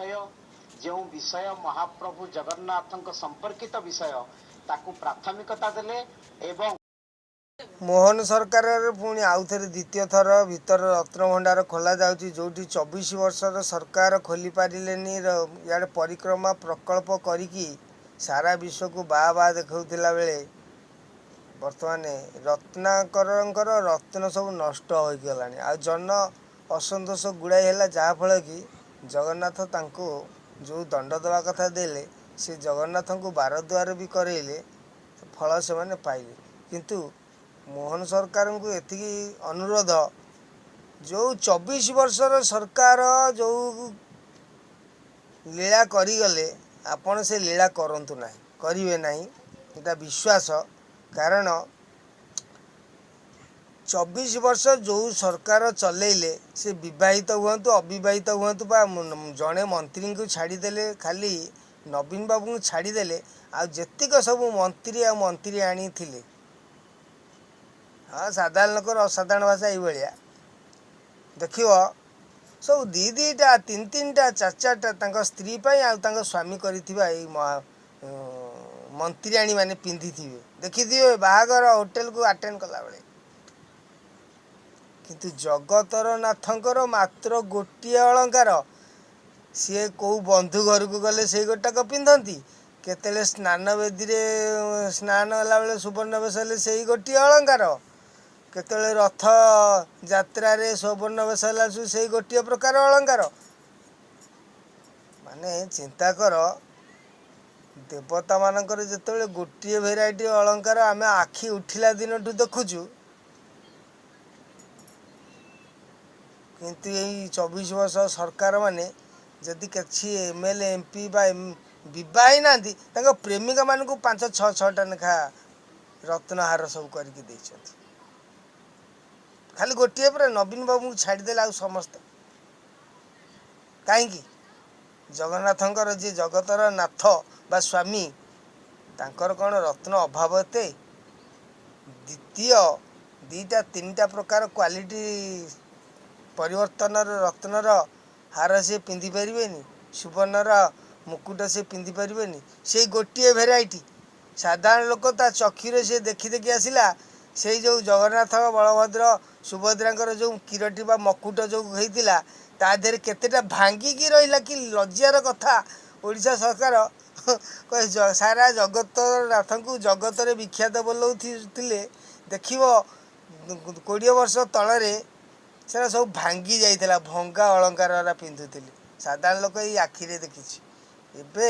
विषय जो विषय महाप्रभु जगन्नाथ संपर्कित विषय ताकू प्राथमिकता देले एवं मोहन सरकार पुणी आउ थे द्वितीय थर भीतर रत्न भंडार खोल जाऊँगी जो 24 वर्षर सरकार खोली पारे इे परिक्रमा प्रकल्प करी सारा विश्व को बाह देखा बेले बर्तमान रत्नाकर रत्न सब नष्ट हो गला आ जन असंतोष गुड़ाई है जहाँफल कि जगन्नाथ तांको जो दंड देवा कथा देले से जगन्नाथ को बारद्वार भी करेले फल से मैंने पाइले किंतु मोहन सरकार को एति अनुरोध जो 24 वर्षर सरकार जो लीला करिगले आपण से लीला करंतु नहीं करिवे नहीं एटा विश्वास कारण 24 वर्ष जो सरकार चलेले से विवाहित हुआ अविवाहित हुआ जड़े मंत्री को छाड़देले खाली नवीन बाबू को छाड़देले आतीक सब मंत्री आनी थिले हाँ साधारण लोकर असाधारण भाषा ये देख सब दीटा तीन तीनटा चार चारटा स्त्री आ स्वामी कर मंत्रियाणी माने पिंधि थे देखी थे बाहागर होटेल को अटेंड कला बेले किंतु जगतर नाथंकर मात्र गोटे अलंकार सी कौ बंधु घर को गले से गोटाक पिंधती केतले स्नान वेदी स्नान होला बेले सुवर्ण वेश से गोटे अलंकार केतले रथ यात्रा रे सुवर्ण वेश से गोटे प्रकार अलंकार माने चिंता कर देवता मानकर जिते गोटे भेराइटी अलंकार आम आखि उठिला दिन देखुचु किंतु यही 24 वर्ष सरकार माने जदि किसी एमएलए एमपी बा ना प्रेमिका मान को 5-6-6टा लेखा रत्नहार सब करके खाली गोटे पर नवीन बाबू को छाड़देला आ समस्त कहीं जगन्नाथंकर जी जगतर नाथ बा स्वामी तांकर कौन रत्न अभाव एते द्वितीय दीटा तीनटा प्रकार क्वालिटी परिवर्तन रत्नर हार से पिंधि पारे सुवर्णर मुकुट से पिंधि पारे से गोटे भेराइटी साधारण लोक ता चक्षुरे से देखी देखी आसला से जो जगन्नाथ बलभद्र सुभद्रा जो किरटी बा मकुट जो होता ता देहरे केतेटा भांगिकी रहा कि लज्जार कथा ओडिशा सरकार सारा जगत नाथ को जगत रे विख्यात बोलौथिले देखिबो 20 वर्ष तलरे से सब भांगी जाइथिला भंगा अलंकार पिंधुथिले साधारण लोक ये आखिरे देखी एबे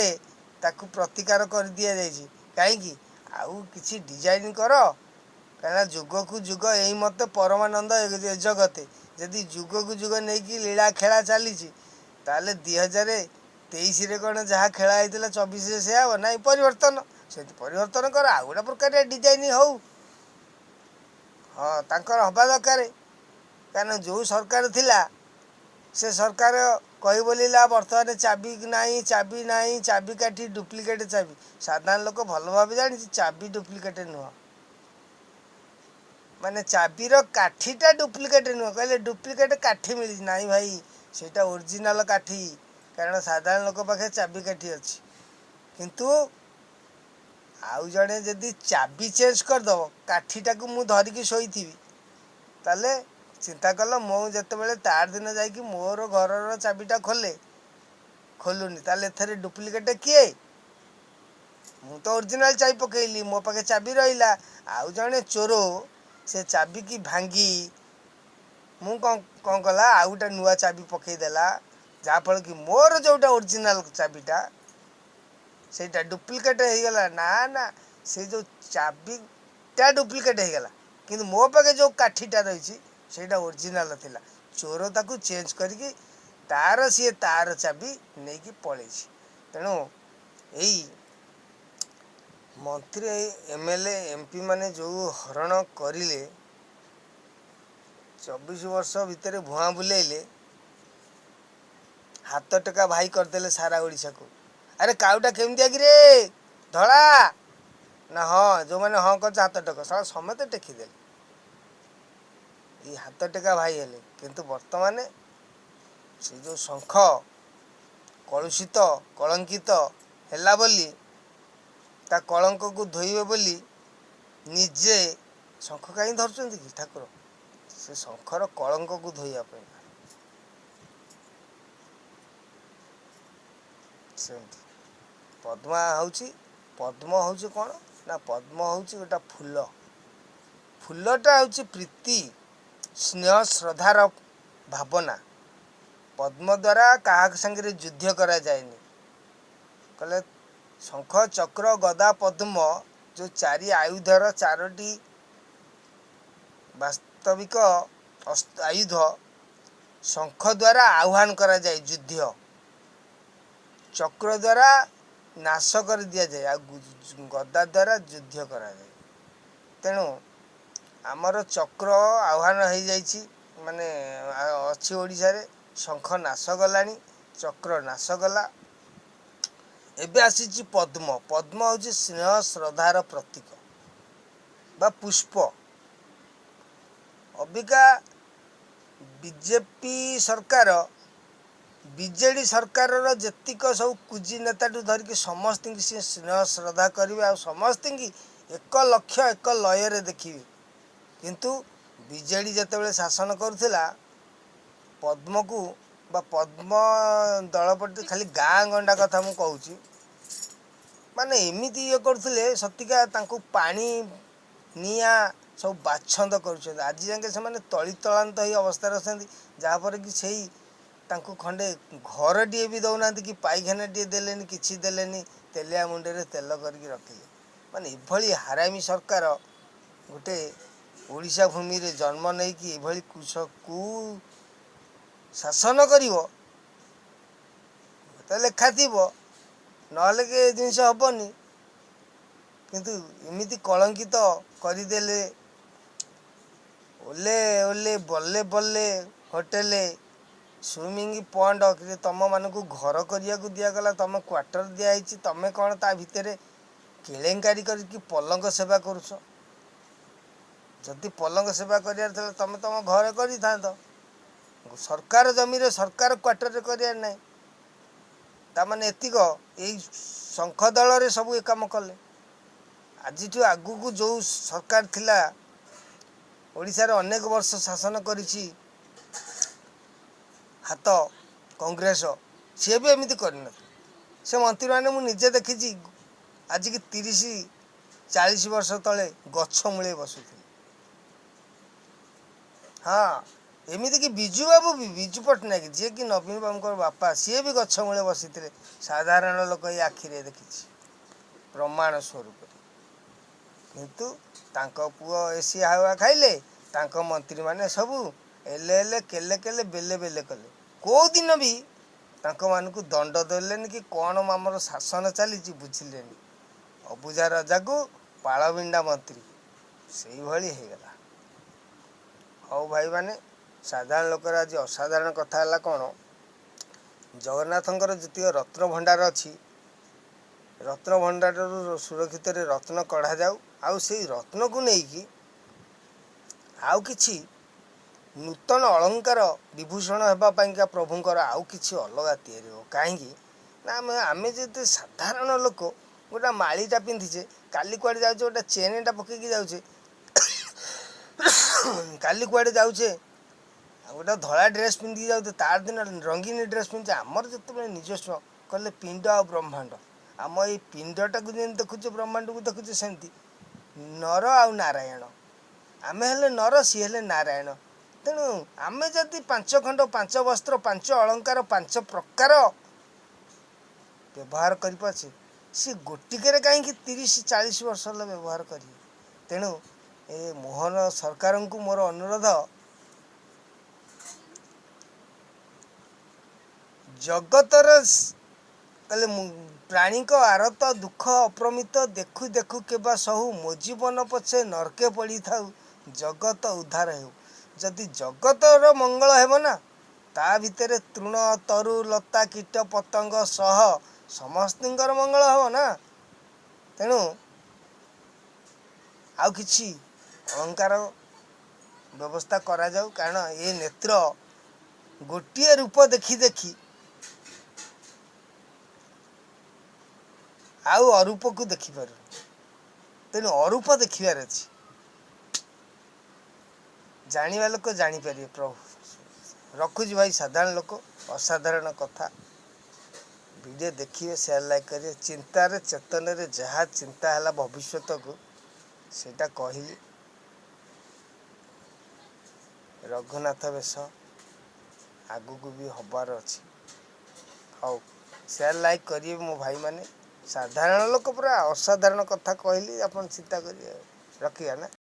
ताकू प्रतिकार कर दिया जाइछि कहीं आउ किछि डिजाइन कर कहीं जुग को जुग यही मत परमानंद जगते जदि जुग को जुग नहीं कि लीला खेला चली ताले 2023 कौन जहाँ खेला होता 24 से हे ना परिवर्तन से परिवर्तन कर आ गोटे प्रकार डिजाइन हो हाँ तांकर हवा दरकार कारण जो सरकार थिला से सरकार कही बोलिला बर्तमान चाबी नहीं चाबी काठी डुप्लिकेट चाबी साधारण लोक भल भाव जानी चाबी डुप्लिकेट नुह माने चाबीर काठीटा डुप्लिकेट नुह कहले डुप्लिकेट काठी मिली ना भाई सेटा ओरिजिनल काठी कारण साधारण लोक पाखे चाबी काठी अच्छी किंतु आउ जड़े जदि चाबी चेंज करदेव काठीटा को मु धरिकी शोथी ताले चिंता कल मो जिते तार दिन जा मोर घर चाबीटा खोलुनी ताले एथरे डुप्लिकेट किए मु तो ओरिजिनल चाबी पकईली मो पाखे चाबी रहा आउ जड़े चोर से चाबी की भांगी मु कौन कला आउ गोटे नुआ चाबी पकईदेला जहाँफल कि मोर जोटा ओरिजिनल चाबीटा सेटा डुप्लिकेट हो गला ना से जो चाबीटा डुप्लिकेट हो गला किंतु मो पाखे जो काठीटा रही सेटा ओरिजिनल थिला चोर ताकू चेंज करके तार सी तार चाबी नहीं कि पलि तेणु यही मंत्री एमएलए एमपी माने जो हरण करिले 24 वर्ष भितर भुआ बुलेले हाथ टेका भाई करदेले सारा ओडिशा को अरे काउटा केमती कि रे धड़ा ना हाँ जो मैंने हाँ कर हाथ टेक सारा समते टेकीदेले ये हाथ टेका भाई हेले किंतु वर्तमान से जो शंख କଳୁଷିତ କଳଙ୍କିତ ହେଲା ବୋଲି ତା କଳଙ୍କକୁ ଧୋଇବେ ବୋଲି ନିଜେ ଶଙ୍ଖ କାହିଁ ଧରୁଛନ୍ତି କି ଠାକୁର? ସେ ଶଙ୍ଖର କଳଙ୍କକୁ ଧୋଇବା ପାଇଁ। ସେମିତି ପଦ୍ମ ହେଉଛି କ'ଣ ନା ପଦ୍ମ ହେଉଛି ଗୋଟେ ଫୁଲ। ଫୁଲଟା ହେଉଛି ପ୍ରୀତି ସ୍ନେହ ଶ୍ରଦ୍ଧାର ଭାବନା। ପଦ୍ମ ଦ୍ୱାରା କାହା ସାଙ୍ଗରେ ଯୁଦ୍ଧ କରାଯାଏନି। କହିଲେ ଶଙ୍ଖ ଚକ୍ର ଗଦା ପଦ୍ମ ଯେଉଁ ଚାରି ଆୟୁଧର ଚାରୋଟି ବାସ୍ତବିକ ଆୟୁଧ। ଶଙ୍ଖ ଦ୍ୱାରା ଆହ୍ୱାନ କରାଯାଏ ଯୁଦ୍ଧ, ଚକ୍ର ଦ୍ୱାରା ନାଶ କରି ଦିଆଯାଏ, ଆଉ ଗଦା ଦ୍ୱାରା ଯୁଦ୍ଧ କରାଯାଏ। ତେଣୁ ଆମର ଚକ୍ର ଆହ୍ୱାନ ହେଇଯାଇଛି, ମାନେ ଅଛି ଓଡ଼ିଶାରେ। ଶଙ୍ଖ ନାଶ ଗଲାଣି, ଚକ୍ର ନାଶ ଗଲା। ଏବେ ଆସିଛି ପଦ୍ମ। ପଦ୍ମ ହେଉଛି ସ୍ନେହ ଶ୍ରଦ୍ଧାର ପ୍ରତୀକ ବା ପୁଷ୍ପ। ଅବିକା ବିଜେପି ସରକାର, ବିଜେଡ଼ି ସରକାରର ଯେତିକ ସବୁ କୁଜି ନେତାଠୁ ଧରିକି ସମସ୍ତଙ୍କୁ ସେ ସ୍ନେହ ଶ୍ରଦ୍ଧା କରିବେ, ଆଉ ସମସ୍ତଙ୍କୁ ଏକ ଲକ୍ଷ ଏକ ଲୟରେ ଦେଖିବେ। କିନ୍ତୁ ବିଜେଡ଼ି ଯେତେବେଳେ ଶାସନ କରୁଥିଲା, ପଦ୍ମକୁ ବା ପଦ୍ମ ଦଳ ପ୍ରତି ଖାଲି ଗାଁ ଗଣ୍ଡା କଥା ମୁଁ କହୁଛି, ମାନେ ଏମିତି ଇଏ କରୁଥିଲେ, ସତିକା ତାଙ୍କୁ ପାଣି ନିଆଁ ସବୁ ବାଛନ୍ଦ କରୁଛନ୍ତି। ଆଜି ଯାକେ ସେମାନେ ତଳିତଳାନ୍ତ ହେଇ ଅବସ୍ଥାରେ ଅଛନ୍ତି, ଯାହାଫଳରେ କି ସେଇ ତାଙ୍କୁ ଖଣ୍ଡେ ଘରଟିଏ ବି ଦେଉନାହାନ୍ତି, କି ପାଇଖାନାଟିଏ ଦେଲେନି, କିଛି ଦେଲେନି। ତେଲିଆ ମୁଣ୍ଡରେ ତେଲ କରିକି ରଖିଲେ। ମାନେ ଏଭଳି ହାରାମି ସରକାର ଗୋଟେ ଓଡ଼ିଶା ଭୂମିରେ ଜନ୍ମ ନେଇକି ଏଭଳି ଶାସନ କରିବ, ତ ଲେଖା ଥିବ, ନହେଲେ କି ଏ ଜିନିଷ ହବନି। କିନ୍ତୁ ଏମିତି କଳଙ୍କିତ କରିଦେଲେ। ଓଲେ ଓଲେ ବଲେ ବଲେ ହୋଟେଲ ସୁଇମିଂ ପଏଣ୍ଟ ତମମାନଙ୍କୁ ଘର କରିବାକୁ ଦିଆଗଲା, ତମେ କ୍ୱାର୍ଟର ଦିଆହେଇଛି, ତମେ କ'ଣ ତା ଭିତରେ କେଳେଙ୍କାରୀ କରିକି ପଲଙ୍କ ସେବା କରୁଛ? ଯଦି ପଲଙ୍କ ସେବା କରିବାର ଥିଲା ତମେ ତମ ଘରେ କରିଥାନ୍ତ। ସରକାର ଜମିରେ ସରକାର କ୍ୱାର୍ଟରରେ କରିବାର ନାହିଁ। ତାମାନେ ଏତିକ ଏଇ ଶଙ୍ଖ ଦଳରେ ସବୁ ଏ କାମ କଲେ। ଆଜିଠୁ ଆଗକୁ ଯେଉଁ ସରକାର ଥିଲା, ଓଡ଼ିଶାରେ ଅନେକ ବର୍ଷ ଶାସନ କରିଛି ହାତ କଂଗ୍ରେସ, ସିଏ ବି ଏମିତି କରିନଥିଲା। ସେ ମନ୍ତ୍ରୀମାନେ ମୁଁ ନିଜେ ଦେଖିଛି, ଆଜିକି 30-40 ବର୍ଷ ତଳେ ଗଛ ମୂଳେ ବସୁଥିଲେ। ହଁ, ଏମିତିକି ବିଜୁ ପଟ୍ଟନାୟକ, ଯିଏକି ନବୀନ ବାବୁଙ୍କର ବାପା, ସିଏ ବି ଗଛ ମୂଳେ ବସିଥିଲେ। ସାଧାରଣ ଲୋକ ଏଇ ଆଖିରେ ଦେଖିଛି ପ୍ରମାଣ ସ୍ୱରୂପ। କିନ୍ତୁ ତାଙ୍କ ପୁଅ ଏସି ହାୱା ଖାଇଲେ, ତାଙ୍କ ମନ୍ତ୍ରୀମାନେ ସବୁ ଏଲେ କେଲେ ବେଲେ ବେଲେ କଲେ। କେଉଁ ଦିନ ବି ତାଙ୍କମାନଙ୍କୁ ଦଣ୍ଡ ଦେଲେନି କି କ'ଣ ଆମର ଶାସନ ଚାଲିଛି ବୁଝିଲେନି। ଅବୁଝା ରଜାକୁ ପାଳବିଣ୍ଡା ମନ୍ତ୍ରୀ, ସେଇଭଳି ହେଇଗଲା। ହଉ ଭାଇମାନେ, ସାଧାରଣ ଲୋକର ଆଜି ଅସାଧାରଣ କଥା ହେଲା କ'ଣ, ଜଗନ୍ନାଥଙ୍କର ଯେତିକ ରତ୍ନ ଭଣ୍ଡାର ଅଛି, ରତ୍ନ ଭଣ୍ଡାରରୁ ସୁରକ୍ଷିତରେ ରତ୍ନ କଢ଼ାଯାଉ, ଆଉ ସେଇ ରତ୍ନକୁ ନେଇକି ଆଉ କିଛି ନୂତନ ଅଳଙ୍କାର ବିଭୂଷଣ ହେବା ପାଇଁକା ପ୍ରଭୁଙ୍କର ଆଉ କିଛି ଅଲଗା ତିଆରି ହେବ। କାହିଁକି ନା ଆମେ ଯଦି ସାଧାରଣ ଲୋକ ଗୋଟେ ମାଳିଟା ପିନ୍ଧିଛେ, କାଲି କୁଆଡ଼େ ଯାଉଛେ ଗୋଟେ ଚେନ୍ଟା ପକେଇକି ଯାଉଛେ, କାଲି କୁଆଡ଼େ ଯାଉଛେ ଗୋଟେ ଧଳା ଡ୍ରେସ୍ ପିନ୍ଧିକି ଯାଉଛେ, ତାର ଦିନ ରଙ୍ଗୀନ ଡ୍ରେସ୍ ପିନ୍ଧୁଛେ। ଆମର ଯେତେବେଳେ ନିଜସ୍ୱ କହିଲେ ପିଣ୍ଡ ଆଉ ବ୍ରହ୍ମାଣ୍ଡ, ଆମ ଏଇ ପିଣ୍ଡଟାକୁ ଯେମିତି ଦେଖୁଛେ ବ୍ରହ୍ମାଣ୍ଡକୁ ଦେଖୁଛେ, ସେମିତି ନର ଆଉ ନାରାୟଣ। ଆମେ ହେଲେ ନର, ସିଏ ହେଲେ ନାରାୟଣ। ତେଣୁ ଆମେ ଯଦି 5 ଖଣ୍ଡ 5 ବସ୍ତ୍ର 5 ଅଳଙ୍କାର 5 ପ୍ରକାର ବ୍ୟବହାର କରିପାରୁଛେ, ସିଏ ଗୋଟିକରେ କାହିଁକି 30-40 ବର୍ଷ ହେଲା ବ୍ୟବହାର କରିବେ? ତେଣୁ ଏ ମୋହନ ସରକାରଙ୍କୁ ମୋର ଅନୁରୋଧ, ଜଗତର କହିଲେ ପ୍ରାଣୀଙ୍କ ଆରତ ଦୁଃଖ ଅପ୍ରମିତ, ଦେଖୁ ଦେଖୁ କେବା ସହୁ, ମୋ ଜୀବନ ପଛେ ନର୍କେ ପଡ଼ିଥାଉ, ଜଗତ ଉଦ୍ଧାର ହେଉ। ଯଦି ଜଗତର ମଙ୍ଗଳ ହେବ ନା, ତା ଭିତରେ ତୃଣ ତରୁ ଲତା କୀଟ ପତଙ୍ଗ ସହ ସମସ୍ତଙ୍କର ମଙ୍ଗଳ ହେବ ନା। ତେଣୁ ଆଉ କିଛି ଅଳଙ୍କାର ବ୍ୟବସ୍ଥା କରାଯାଉ, କାରଣ ଏ ନେତ୍ର ଗୋଟିଏ ରୂପ ଦେଖି ଦେଖି ଆଉ ଅରୂପକୁ ଦେଖିପାରୁନି। ତେଣୁ ଅରୂପ ଦେଖିବାର ଅଛି। ଜାଣିବା ଲୋକ ଜାଣିପାରିବେ ପ୍ରଭୁ। ରଖୁଛି ଭାଇ, ସାଧାରଣ ଲୋକ ଅସାଧାରଣ କଥା। ଭିଡ଼ିଓ ଦେଖିବେ, ସେୟାର ଲାଇକ୍ କରିବେ। ଚିନ୍ତାରେ ଚେତନରେ ଯାହା ଚିନ୍ତା ହେଲା ଭବିଷ୍ୟତକୁ ସେଇଟା କହିଲି। ରଘୁନାଥ ବେଶ ଆଗକୁ ବି ହବାର ଅଛି। ହଉ, ସେୟାର ଲାଇକ୍ କରିବେ ମୋ ଭାଇମାନେ। ସାଧାରଣ ଲୋକ ପୁରା ଅସାଧାରଣ କଥା କହିଲି, ଆପଣ ଚିନ୍ତା କରିବେ। ରଖିବା ନା।